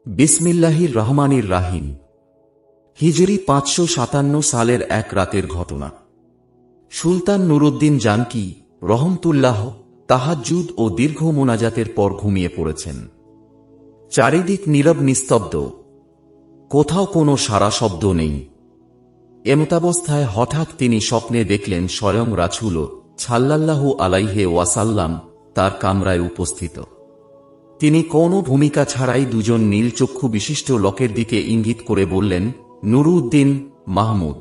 বিসমিল্লাহির রহমানির রাহিম। হিজরি ৫৫৭ সালের এক রাতের ঘটনা। সুলতান নুরুদ্দিন জানকী রহমতুল্লাহ তাহাজ্জুদ ও দীর্ঘ মোনাজাতের পর ঘুমিয়ে পড়েছেন। চারিদিক নীরব নিস্তব্ধ, কোথাও কোনো সাড়া শব্দ নেই। এমতাবস্থায় হঠাৎ তিনি স্বপ্নে দেখলেন স্বয়ং রাসূল সাল্লাল্লাহু আলাইহি ওয়াসাল্লাম তার কামরায় উপস্থিত। তিনি কোনো ভূমিকা ছাড়াই দুজন নীল চক্ষু বিশিষ্ট লোকের দিকে ইঙ্গিত করে বললেন, নুরুদ্দিন, মাহমুদ,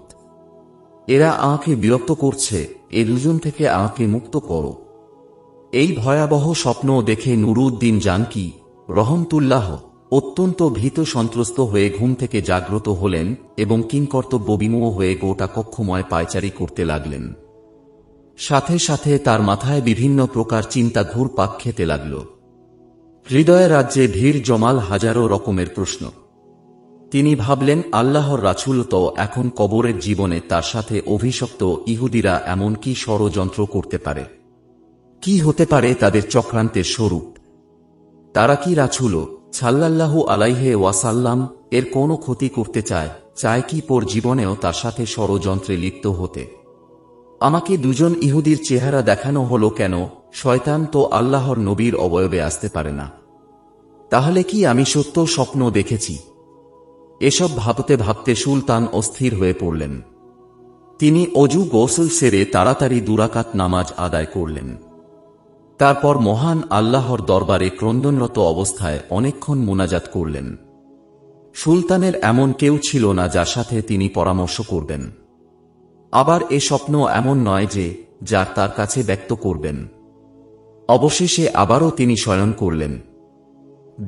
এরা আমাকে বিরক্ত করছে, এ দুজন থেকে আমাকে মুক্ত করো। এই ভয়াবহ স্বপ্ন দেখে নুরুদ্দিন জানকী রহমতুল্লাহ অত্যন্ত ভীত সন্ত্রস্ত হয়ে ঘুম থেকে জাগ্রত হলেন এবং কিংকর্তব্যবিমূঢ় হয়ে গোটা কক্ষময় পায়চারি করতে লাগলেন। সাথে সাথে তার মাথায় বিভিন্ন প্রকার চিন্তা ঘুরপাক খেতে লাগল। হৃদয় রাজ্যে ভিড় জমাল হাজারো রকমের প্রশ্ন। তিনি ভাবলেন, আল্লাহর রাসূল তো এখন কবরের জীবনে তার সাথে অভিশপ্ত ইহুদিরা এমন কি ষড়যন্ত্র করতে পারে? কি হতে পারে তাদের চক্রান্তের স্বরূপ? তারা কি রাসূল সাল্লাল্লাহু আলাইহি ওয়াসাল্লাম এর কোনো ক্ষতি করতে চায় কি পর জীবনেও তার সাথে ষড়যন্ত্রে লিপ্ত হতে? আমাকে দুজন ইহুদির চেহারা দেখানো হলো কেন? শয়তান তো আল্লাহর নবীর অবয়বে আসতে পারে না। তাহলে কি আমি সত্য স্বপ্ন দেখেছি? এসব ভাবতে ভাবতে সুলতান অস্থির হয়ে পড়লেন। তিনি অজু গোসল সেরে তাড়াতাড়ি দুরাকাত নামাজ আদায় করলেন। তারপর মহান আল্লাহর দরবারে ক্রন্দনরত অবস্থায় অনেকক্ষণ মুনাজাত করলেন। সুলতানের এমন কেউ ছিল না যার সাথে তিনি পরামর্শ করবেন। আবার এ স্বপ্ন এমন নয় যে যার তার কাছে ব্যক্ত করবেন। অবশেষে আবারও তিনি শয়ন করলেন।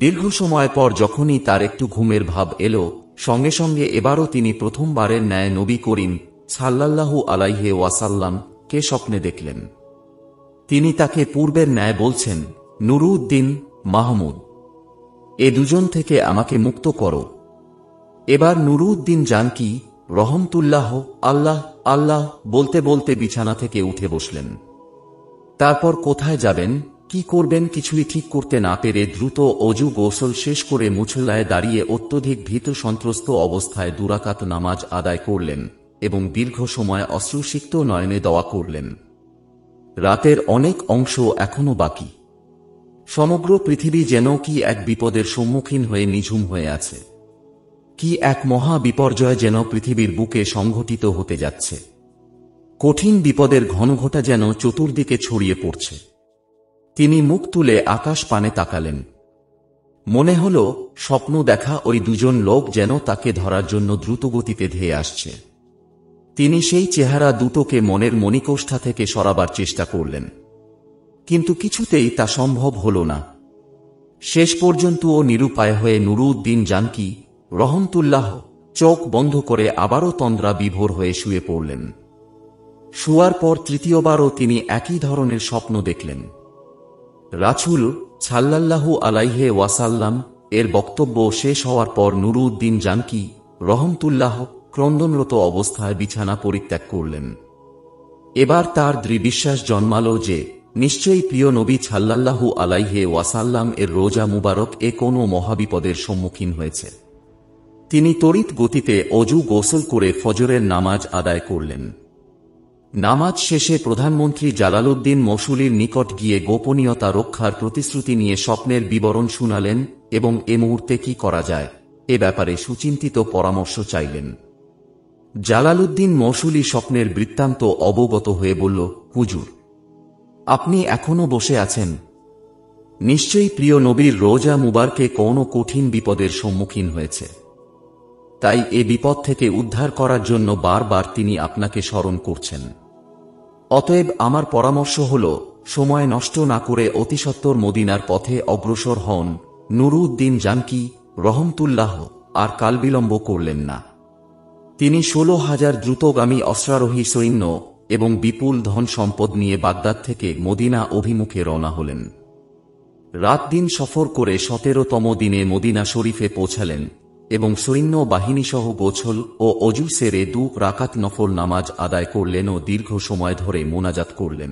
দীর্ঘ সময় পর যখনই তার একটু ঘুমের ভাব এলো, সঙ্গে সঙ্গে এবারও তিনি প্রথমবারের ন্যায় নবী করিম সাল্লাল্লাহু আলাইহি ওয়াসাল্লাম কে স্বপ্নে দেখলেন। তিনি তাকে পূর্বের ন্যায় বলছেন, নুরুদ্দিন, মাহমুদ, এ দুজন থেকে আমাকে মুক্ত করো। এবার নুরুদ্দিন জানকী রহমতুল্লাহ আল্লাহ আল্লাহ বলতে বলতে বিছানা থেকে উঠে বসলেন। তারপর কোথায় যাবেন, কি করবেন কিছুই ঠিক করতে না পেরে দ্রুত অজু গোসল শেষ করে মুছল্লায় দাঁড়িয়ে অত্যধিক ভীত সন্ত্রস্ত অবস্থায় দুরাকাত নামাজ আদায় করলেন এবং দীর্ঘ সময় অশ্রুসিক্ত নয়নে দোয়া করলেন। রাতের অনেক অংশ এখনো বাকি। সমগ্র পৃথিবী যেন কি এক বিপদের সম্মুখীন হয়ে নিঝুম হয়ে আছে। কি এক মহা বিপর্যয় যেন পৃথিবীর বুকে সংঘটিত হতে যাচ্ছে। কঠিন বিপদের ঘনঘটা যেন চতুর্দিকে ছড়িয়ে পড়ছে। তিনি মুখ তুলে আকাশ পানে তাকালেন। মনে হল স্বপ্ন দেখা ওই দুজন লোক যেন তাকে ধরার জন্য দ্রুতগতিতে ধেয়ে আসছে। তিনি সেই চেহারা দুটোকে মনের মণিকোষ্ঠা থেকে সরাবার চেষ্টা করলেন, কিন্তু কিছুতেই তা সম্ভব হল না। শেষ পর্যন্ত ও নিরুপায় হয়ে নুরুদ্দিন জানকী রহমতুল্লাহ চোখ বন্ধ করে আবারও তন্দ্রা বিভোর হয়ে শুয়ে পড়লেন। শুয়ার পর তৃতীয়বারও তিনি একই ধরনের স্বপ্ন দেখলেন। রাসূল সাল্লাল্লাহু আলাইহি ওয়াসাল্লাম এর বক্তব্য শেষ হওয়ার পর নুরুদ্দিন জানকী রহমতুল্লাহ ক্রন্দনরত অবস্থায় বিছানা পরিত্যাগ করলেন। এবার তার দৃঢ় বিশ্বাস জন্মাল যে নিশ্চয়ই প্রিয় নবী সাল্লাল্লাহু আলাইহি ওয়াসাল্লাম এর রোজা মুবারক এ কোনো মহাবিপদের সম্মুখীন হয়েছে। তিনি তড়িৎ গতিতে অজু গোসল করে ফজরের নামাজ আদায় করলেন। নামাজ শেষে প্রধানমন্ত্রী জালালউদ্দিন মৌসুলির নিকট গিয়ে গোপনীয়তা রক্ষার প্রতিশ্রুতি নিয়ে স্বপ্নের বিবরণ শুনালেন এবং এ মুহূর্তে কি করা যায় এ ব্যাপারে সুচিন্তিত পরামর্শ চাইলেন। জালালউদ্দিন মৌসুলি স্বপ্নের বৃত্তান্ত অবগত হয়ে বলল, হুজুর, আপনি এখনো বসে আছেন। নিশ্চয়ই প্রিয় নবীর রোজা মুবারকে কোনো কঠিন বিপদের সম্মুখীন হয়েছে। তাই এ বিপদ থেকে উদ্ধার করার জন্য বারবার তিনি আপনাকে স্মরণ করছেন। অতএব আমার পরামর্শ হল, সময় নষ্ট না করে অতিসত্বর মদিনার পথে অগ্রসর হন। নুরুদ্দিন জানকী রহমতুল্লাহ আর কালবিলম্ব করলেন না। তিনি 16,000 দ্রুতগামী অশ্বারোহী সৈন্য এবং বিপুল ধন সম্পদ নিয়ে বাগদাদ থেকে মদিনা অভিমুখে রওনা হলেন। রাত দিন সফর করে 17তম দিনে মদিনা শরীফে পৌঁছালেন এবং সৈন্য বাহিনীসহ গোছল ও অজু সেরে 2 রাকাত নফল নামাজ আদায় করলেন ও দীর্ঘ সময় ধরে মোনাজাত করলেন।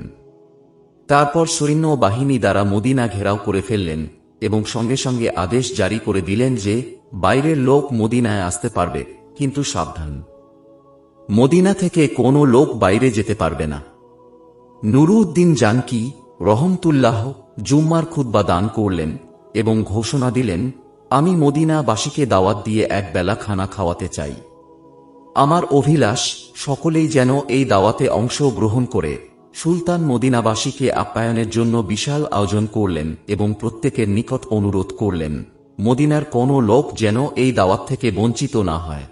তারপর সৈন্য বাহিনী দ্বারা মদিনা ঘেরাও করে ফেললেন এবং সঙ্গে সঙ্গে আদেশ জারি করে দিলেন যে বাইরের লোক মদিনায় আসতে পারবে, কিন্তু সাবধান, মদিনা থেকে কোনো লোক বাইরে যেতে পারবে না। নুরউদ্দিন জানকি রহমতুল্লাহ জুম্মার খুতবা দান করলেন এবং ঘোষণা দিলেন, আমি মদিনাবাসীকে দাওয়াত দিয়ে এক বেলা খানা খাওয়াতে চাই। আমার অভিলাষ সকলেই যেন এই দাওয়াতে অংশ গ্রহণ করে। সুলতান মদিনাবাসীকে আপ্যায়নের জন্য বিশাল আয়োজন করলেন এবং প্রত্যেকের নিকট অনুরোধ করলেন, মদিনার কোনো লোক যেন এই দাওয়াত থেকে বঞ্চিত না হয়।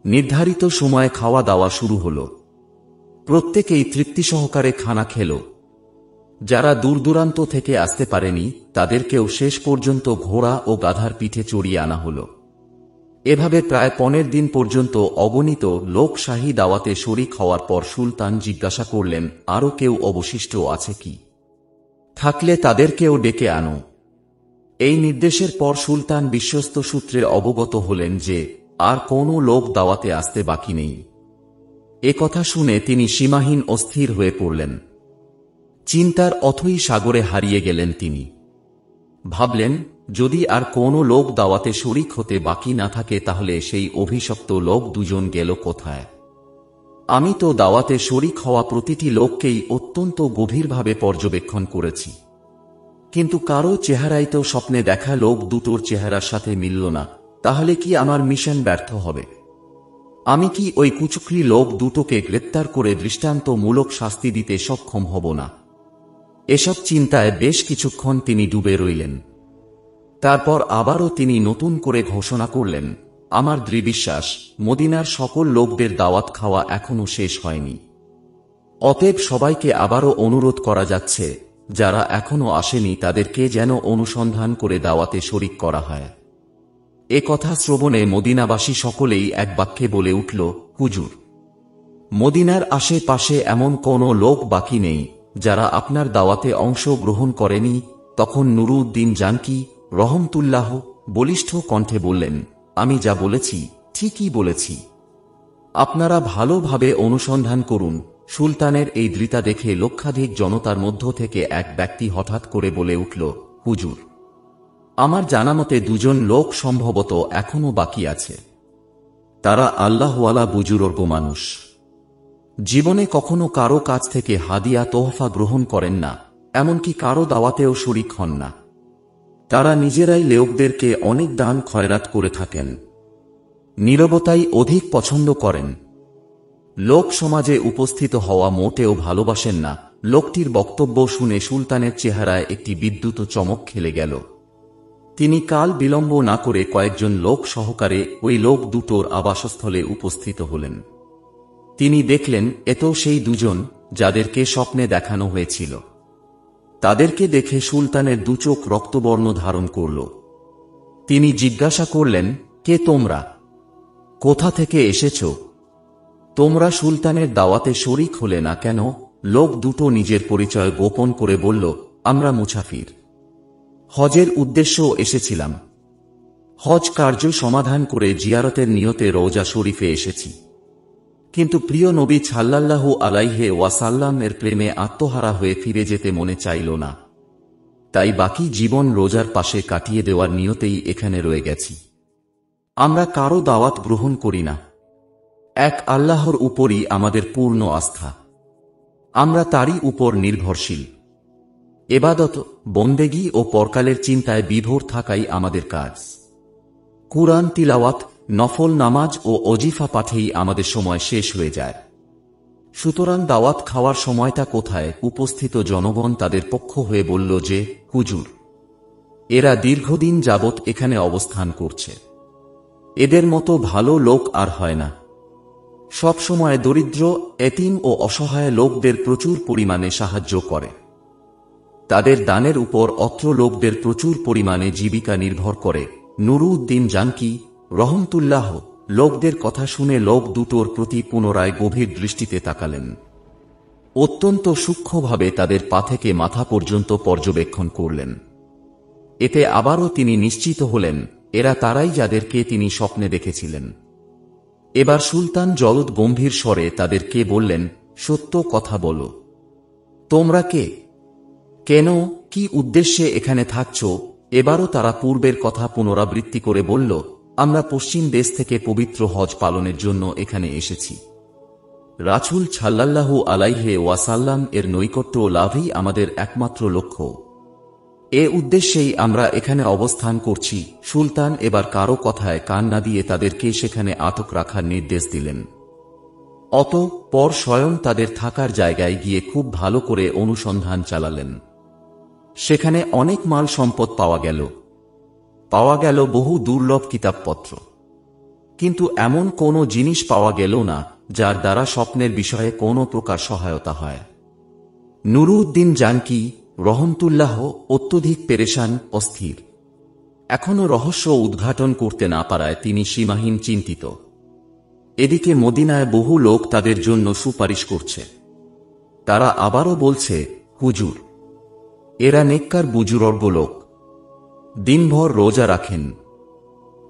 নির্ধারিত সময়ে খাওয়া দাওয়া শুরু হল। প্রত্যেকেই তৃপ্তি সহকারে খানা খেল। যারা দূরদূরান্ত থেকে আসতে পারেনি তাদেরকেও শেষ পর্যন্ত ঘোড়া ও গাধার পিঠে চড়িয়ে আনা হল। এভাবে প্রায় 15 দিন পর্যন্ত অগণিত লোক শাহী দাওয়াতে শরিক হওয়ার পর সুলতান জিজ্ঞাসা করলেন, আরও কেউ অবশিষ্ট আছে কি? থাকলে তাদেরকেও ডেকে আনো। এই নির্দেশের পর সুলতান বিশ্বস্ত সূত্রে অবগত হলেন যে আর কোনো লোক দাওয়াতে আসতে বাকি নেই। এ কথা শুনে তিনি সীমাহীন অস্থির হয়ে পড়লেন। চিন্তার অথই সাগরে হারিয়ে গেলেন তিনি। ভাবলেন, যদি আর কোনো লোক দাওয়াতে শরিক হতে বাকি না থাকে তাহলে সেই অভিশপ্ত লোক দুজন গেল কোথায়? আমি তো দাওয়াতে শরিক হওয়া প্রতিটি লোককেই অত্যন্ত গভীরভাবে পর্যবেক্ষণ করেছি, কিন্তু কারো চেহারাই তো স্বপ্নে দেখা লোক দুটোর চেহারার সাথে মিলল না। তাহলে কি আমার মিশন ব্যর্থ হবে? আমি কি ওই কুচক্রী লোক দুটোকে গ্রেপ্তার করে দৃষ্টান্তমূলক শাস্তি দিতে সক্ষম হব না? এসব চিন্তায় বেশ কিছুক্ষণ তিনি ডুবে রইলেন। তারপর আবারও তিনি নতুন করে ঘোষণা করলেন, আমার দৃঢ় বিশ্বাস মদিনার সকল লোকদের দাওয়াত খাওয়া এখনো শেষ হয়নি। অতএব সবাইকে আবারও অনুরোধ করা যাচ্ছে, যারা এখনো আসেনি তাদেরকে যেন অনুসন্ধান করে দাওয়াতে শরিক করা হয়। এ কথা শ্রবণে মদিনাবাসী সকলেই এক বাক্যে বলে উঠল, হুজুর, মদিনার আশেপাশে এমন কোনো লোক বাকি নেই যারা আপনার দাওয়াতে অংশ গ্রহণ করেনি। তখন নুরউদ্দিন জানকি রহমতুল্লাহ বলিষ্ঠ কণ্ঠে বললেন, আমি যা বলেছি ঠিকই বলেছি। আপনারা ভালোভাবে অনুসন্ধান করুন। সুলতানের এই দৃঢ়তা দেখে লক্ষাধিক জনতার মধ্য থেকে এক ব্যক্তি হঠাৎ করে বলে উঠল, হুজুর, আমার জানামতে দুজন লোক সম্ভবত এখনো বাকি আছে। তারা আল্লাহওয়ালা বুজুর্গ মানুষ। জীবনে কখনো কারো কাছ থেকে হাদিয়া তোহফা গ্রহণ করেন না, এমনকি কারো দাওয়াতেও শরিক হন না। তারা নিজেরাই লোকদেরকে অনেক দান খয়রাত করে থাকেন। নীরবতাই অধিক পছন্দ করেন। লোক সমাজে উপস্থিত হওয়া মোটেও ভালোবাসেন না। লোকটির বক্তব্য শুনে সুলতানের চেহারায় একটি বিদ্যুৎ চমক খেলে গেল। তিনি কাল বিলম্ব না করে কয়েকজন লোক সহকারে ওই লোক দুটোর আবাসস্থলে উপস্থিত হলেন। তিনি দেখলেন এ তো সেই দুজন যাদেরকে স্বপ্নে দেখানো হয়েছিল। তাদেরকে দেখে সুলতানের দুচোখ রক্তবর্ণ ধারণ করল। তিনি জিজ্ঞাসা করলেন, কে তোমরা? কোথা থেকে এসেছ? তোমরা সুলতানের দাওয়াতে শরিক হলে না কেন? লোক দুটো নিজের পরিচয় গোপন করে বলল, আমরা মুসাফির, হজের উদ্দেশ্যও এসেছিলাম। হজ কার্য সমাধান করে জিয়ারতের নিয়তে রওজা শরীফে এসেছি, কিন্তু প্রিয় নবী সাল্লাল্লাহু আলাইহি ওয়াসাল্লাম এর প্রেমে আত্মহারা হয়ে ফিরে যেতে মনে চাইল না। তাই বাকি জীবন রোজার পাশে কাটিয়ে দেওয়ার নিয়তেই এখানে রয়ে গেছি। আমরা কারো দাওয়াত গ্রহণ করি না। এক আল্লাহর উপরই আমাদের পূর্ণ আস্থা। আমরা তারই উপর নির্ভরশীল। এবাদত, বন্দেগী ও পরকালের চিন্তায় বিভোর থাকাই আমাদের কাজ। কুরআন তিলাওয়াত, নফল নামাজ ও অজিফা পাঠেই আমাদের সময় শেষ হয়ে যায়। সুতরাং দাওয়াত খাওয়ার সময়টা কোথায়? উপস্থিত জনগণ তাদের পক্ষ হয়ে বলল যে, হুজুর, এরা দীর্ঘদিন যাবৎ এখানে অবস্থান করছে। এদের মতো ভালো লোক আর হয় না। সব সময় দরিদ্র, এতিম ও অসহায় লোকদের প্রচুর পরিমাণে সাহায্য করে। তাদের দানের উপর অত্র লোকদের প্রচুর পরিমাণে জীবিকা নির্ভর করে। নুরউদ্দিন জানকি রহমতুল্লাহ লোকদের কথা শুনে লোক দুটোর প্রতি পুনরায় গভীর দৃষ্টিতে তাকালেন। অত্যন্ত সূক্ষ্মভাবে তাদের পা থেকে মাথা পর্যন্ত পর্যবেক্ষণ করলেন। এতে আবারও তিনি নিশ্চিত হলেন এরা তারাই যাদেরকে তিনি স্বপ্নে দেখেছিলেন। এবার সুলতান জলদ গম্ভীর স্বরে তাদেরকে বললেন, সত্য কথা বলো। তোমরা কে? কেন, কি উদ্দেশ্যে এখানে থাকছ? এবারও তারা পূর্বের কথা পুনরাবৃত্তি করে বলল, আমরা পশ্চিম দেশ থেকে পবিত্র হজ পালনের জন্য এখানে এসেছি। রাসূল সাল্লাল্লাহু আলাইহি ওয়াসাল্লাম এর নৈকট্য লাভই আমাদের একমাত্র লক্ষ্য। এ উদ্দেশ্যেই আমরা এখানে অবস্থান করছি। সুলতান এবার কারো কথায় কান না দিয়ে তাদেরকে সেখানে আটক রাখার নির্দেশ দিলেন। অতঃপর স্বয়ং তাদের থাকার জায়গায় গিয়ে খুব ভালো করে অনুসন্ধান চালালেন। সেখানে অনেক মাল সম্পদ পাওয়া গেল বহু দুর্লভ কিতাবপত্র, কিন্তু এমন কোনো জিনিস পাওয়া গেল না যার দ্বারা স্বপ্নের বিষয়ে কোনো প্রকার সহায়তা হয়। নুরউদ্দিন জানকী রহমতুল্লাহ অত্যধিক পেরেশান, অস্থির। এখনও রহস্য উদ্ঘাটন করতে না পারায় তিনি সীমাহীন চিন্তিত। এদিকে মদিনায় বহু লোক তাদের জন্য সুপারিশ করছে। তারা আবারও বলছে, হুজুর, এরা নেককার বুজুর্গ লোক, দিনভর রোজা রাখেন,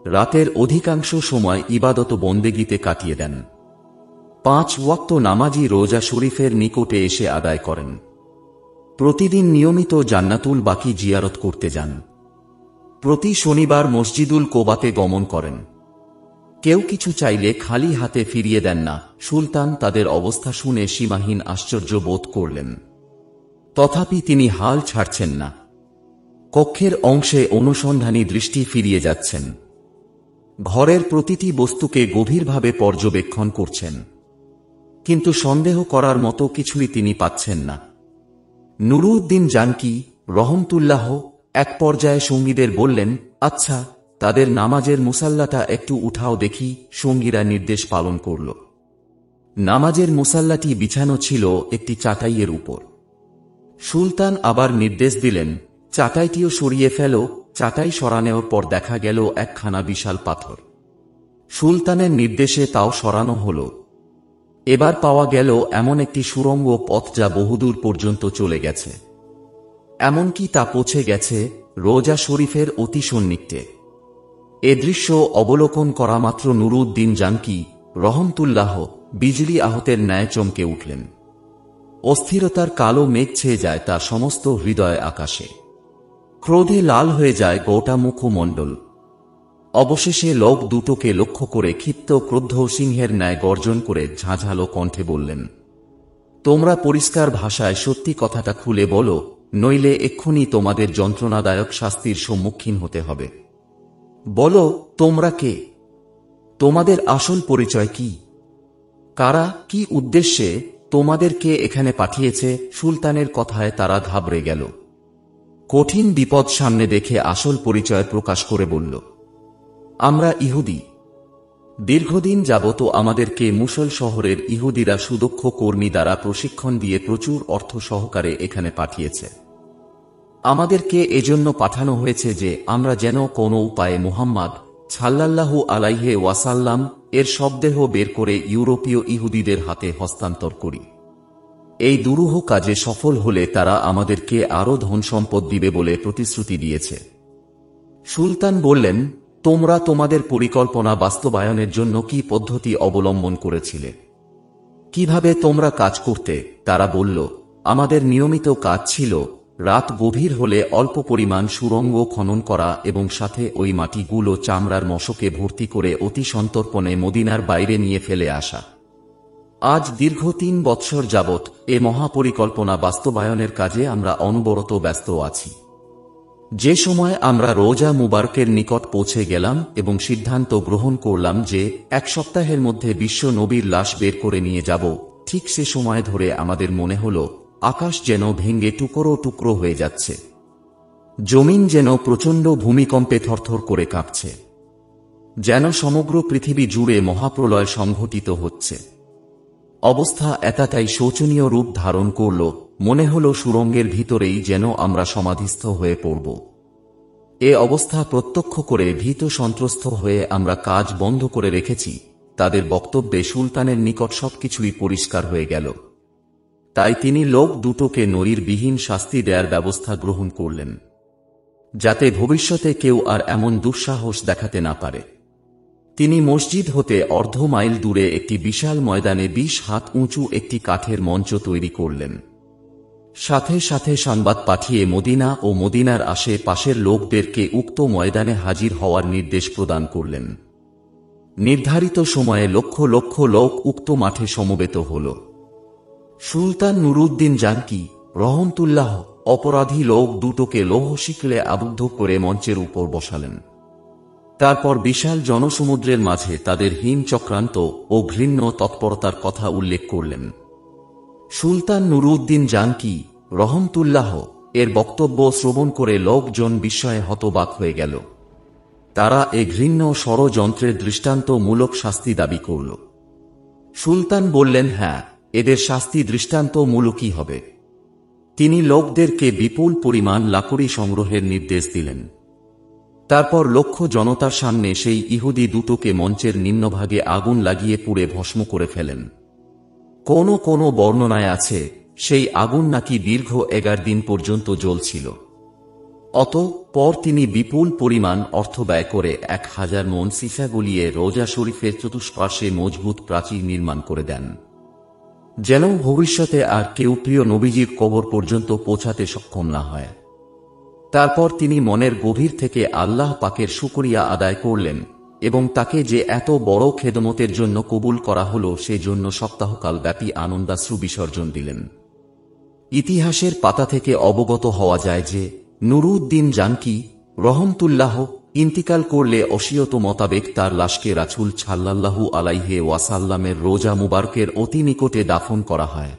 রাতের অধিকাংশ সময় ইবাদত বন্দেগীতে কাটিয়ে দেন, 5 ওয়াক্ত নামাজি রোজা শরীফের নিকটে এসে আদায় করেন, প্রতিদিন নিয়মিত জান্নাতুল বাকি জিয়ারত করতে যান, প্রতি শনিবার মসজিদুল কোবাতে গমন করেন, কেউ কিছু চাইলে খালি হাতে ফিরিয়ে দেন না। সুলতান তাদের অবস্থা শুনে সীমাহীন আশ্চর্য বোধ করলেন। তথাপি তিনি হাল ছাড়ছেন না। কক্ষের অংশে অনুসন্ধানী দৃষ্টি ফিরিয়ে যাচ্ছেন। ঘরের প্রতিটি বস্তুকে গভীরভাবে পর্যবেক্ষণ করছেন, কিন্তু সন্দেহ করার মতো কিছুই তিনি পাচ্ছেন না। নুরউদ্দিন জানকী রহমতুল্লাহ এক পর্যায়ে সঙ্গীদের বললেন, আচ্ছা, তাদের নামাজের মুসাল্লাটা একটু উঠাও দেখি। সঙ্গীরা নির্দেশ পালন করল। নামাজের মুসাল্লাটি বিছানো ছিল একটি চাটাইয়ের উপর। সুলতান আবার নির্দেশ দিলেন, চাটাইটিও সরিয়ে ফেলো। চাটাই সরানোর পর দেখা গেল একখানা বিশাল পাথর। সুলতানের নির্দেশে তাও সরানো হল। এবার পাওয়া গেল এমন একটি সুড়ঙ্গ পথ যা বহুদূর পর্যন্ত চলে গেছে, এমনকি তা পৌঁছে গেছে রোজা শরীফের অতি সন্নিকটে। এ দৃশ্য অবলোকন করা মাত্র নুরউদ্দিন জানকী রহমতুল্লাহ বিজলি আহতের ন্যায় চমকে উঠলেন। অস্থিরতার কালো মেঘ ছেয়ে যায় তার সমস্ত হৃদয় আকাশে। ক্রোধে লাল হয়ে যায় গোটা মুখমণ্ডল। অবশেষে লোক দুটোকে লক্ষ্য করে ক্ষিপ্ত ক্রুদ্ধ সিংহের ন্যায় গর্জন করে ঝাঁঝালো কণ্ঠে বললেন, তোমরা পরিষ্কার ভাষায় সত্যি কথাটা খুলে বলো, নইলে এক্ষুনি তোমাদের যন্ত্রণাদায়ক শাস্তির সম্মুখীন হতে হবে। বলো, তোমরা কে? তোমাদের আসল পরিচয় কি? কারা, কি উদ্দেশ্যে তোমাদেরকে এখানে পাঠিয়েছে? সুলতানের কথায় তারা ঘাবড়ে গেল। কঠিন বিপদ সামনে দেখে আসল পরিচয় প্রকাশ করে বলল, আমরা ইহুদি। দীর্ঘদিন যাবত আমাদেরকে মুসল শহরের ইহুদিরা সুদক্ষ কর্মী দ্বারা প্রশিক্ষণ দিয়ে প্রচুর অর্থ সহকারে এখানে পাঠিয়েছে। আমাদেরকে এজন্য পাঠানো হয়েছে যে আমরা যেন কোনো উপায়ে মুহাম্মদ সাল্লাল্লাহু আলাইহি ওয়াসাল্লাম এর শবদেহ বের করে ইউরোপীয় ইহুদিদের হাতে হস্তান্তর করি। এই দুরূহ কাজে সফল হলে তারা আমাদেরকে আরও ধন সম্পদ দিবে বলে প্রতিশ্রুতি দিয়েছে। সুলতান বললেন, তোমরা তোমাদের পরিকল্পনা বাস্তবায়নের জন্য কি পদ্ধতি অবলম্বন করেছিলে? কিভাবে তোমরা কাজ করতে? তারা বলল, আমাদের নিয়মিত কাজ ছিল রাত গভীর হলে অল্প পরিমাণ সুড়ঙ্গ খনন করা এবং সাথে ওই মাটিগুলো চামড়ার মশকে ভর্তি করে অতি সন্তর্পণে মদিনার বাইরে নিয়ে ফেলে আসা। আজ দীর্ঘ 3 বৎসর যাবৎ এ মহাপরিকল্পনা বাস্তবায়নের কাজে আমরা অনবরত ব্যস্ত আছি। যে সময় আমরা রোজা মুবারকের নিকট পৌঁছে গেলাম এবং সিদ্ধান্ত গ্রহণ করলাম যে 1 সপ্তাহের মধ্যে বিশ্ব নবীর লাশ বের করে নিয়ে যাব, ঠিক সে সময় ধরে আমাদের মনে হল আকাশ যেন ভেঙে টুকরো টুকরো হয়ে যাচ্ছে, জমিন যেন প্রচণ্ড ভূমিকম্পে থরথর করে কাঁপছে, যেন সমগ্র পৃথিবী জুড়ে মহাপ্রলয় সংঘটিত হচ্ছে। অবস্থা এতটাই শোচনীয় রূপ ধারণ করল, মনে হল সুড়ঙ্গের ভিতরেই যেন আমরা সমাধিস্থ হয়ে পড়ব। এ অবস্থা প্রত্যক্ষ করে ভীত সন্ত্রস্ত হয়ে আমরা কাজ বন্ধ করে রেখেছি। তাদের বক্তব্যে সুলতানের নিকট সবকিছুই পরিষ্কার হয়ে গেল। তাই তিনি লোক দুটোকে নজিরবিহীন শাস্তি দেয়ার ব্যবস্থা গ্রহণ করলেন, যাতে ভবিষ্যতে কেউ আর এমন দুঃসাহস দেখাতে না পারে। তিনি মসজিদ হতে অর্ধ মাইল দূরে একটি বিশাল ময়দানে 20 হাত উঁচু একটি কাঠের মঞ্চ তৈরি করলেন। সাথে সাথে সংবাদ পাঠিয়ে মদিনা ও মদিনার আশেপাশের লোকদেরকে উক্ত ময়দানে হাজির হওয়ার নির্দেশ প্রদান করলেন। নির্ধারিত সময়ে লক্ষ লক্ষ লোক উক্ত মাঠে সমবেত হল। সুলতান নুরউদ্দিন জানকী রহমতুল্লাহ অপরাধী লোক দুটোকে লৌহ শিকলে আবদ্ধ করে মঞ্চের উপর বসালেন। তারপর বিশাল জনসমুদ্রের মাঝে তাদের হীন চক্রান্ত ও ঘৃণ্য তৎপরতার কথা উল্লেখ করলেন। সুলতান নুরউদ্দিন জানকী রহমতুল্লাহ এর বক্তব্য শ্রবণ করে লোকজন বিস্ময়ে হতবাক হয়ে গেল। তারা এ ঘৃণ্য ষড়যন্ত্রের দৃষ্টান্তমূলক শাস্তি দাবি করল। সুলতান বললেন, হ্যাঁ, এদের শাস্তি দৃষ্টান্তমূলকই হবে। তিনি লোকদেরকে বিপুল পরিমাণ লাকড়ি সংগ্রহের নির্দেশ দিলেন। তারপর লক্ষ জনতার সামনে সেই ইহুদি দুটোকে মঞ্চের নিম্নভাগে আগুন লাগিয়ে পুড়ে ভস্ম করে ফেলেন। কোনো কোনো বর্ণনায় আছে সেই আগুন নাকি দীর্ঘ 11 দিন পর্যন্ত জ্বলছিল। অতঃপর তিনি বিপুল পরিমাণ অর্থ ব্যয় করে 1000 মণ সীসা গলিয়ে রোজা শরীফের চতুষ্পার্শ্বে মজবুত প্রাচীর নির্মাণ করে দেন, যেন ভবিষ্যতে আর কেউ প্রিয় নবীজির কবর পর্যন্ত পৌঁছাতে সক্ষম না হয়। তারপর তিনি মনের গভীর থেকে আল্লাহ পাকের শুকরিয়া আদায় করলেন এবং তাকে যে এত বড় খেদমতের জন্য কবুল করা হল সে জন্য সপ্তাহকাল ব্যাপী আনন্দাশ্রু বিসর্জন দিলেন। ইতিহাসের পাতা থেকে অবগত হওয়া যায় যে নুরউদ্দিন জানকী রহমতুল্লাহ ইন্তিকাল করলে ওসিয়ত মোতাবেক তার লাশকে রাসূল সাল্লাল্লাহু আলাইহি ওয়াসাল্লামের রোজা মুবারকের অতি নিকটে দাফন করা হয়।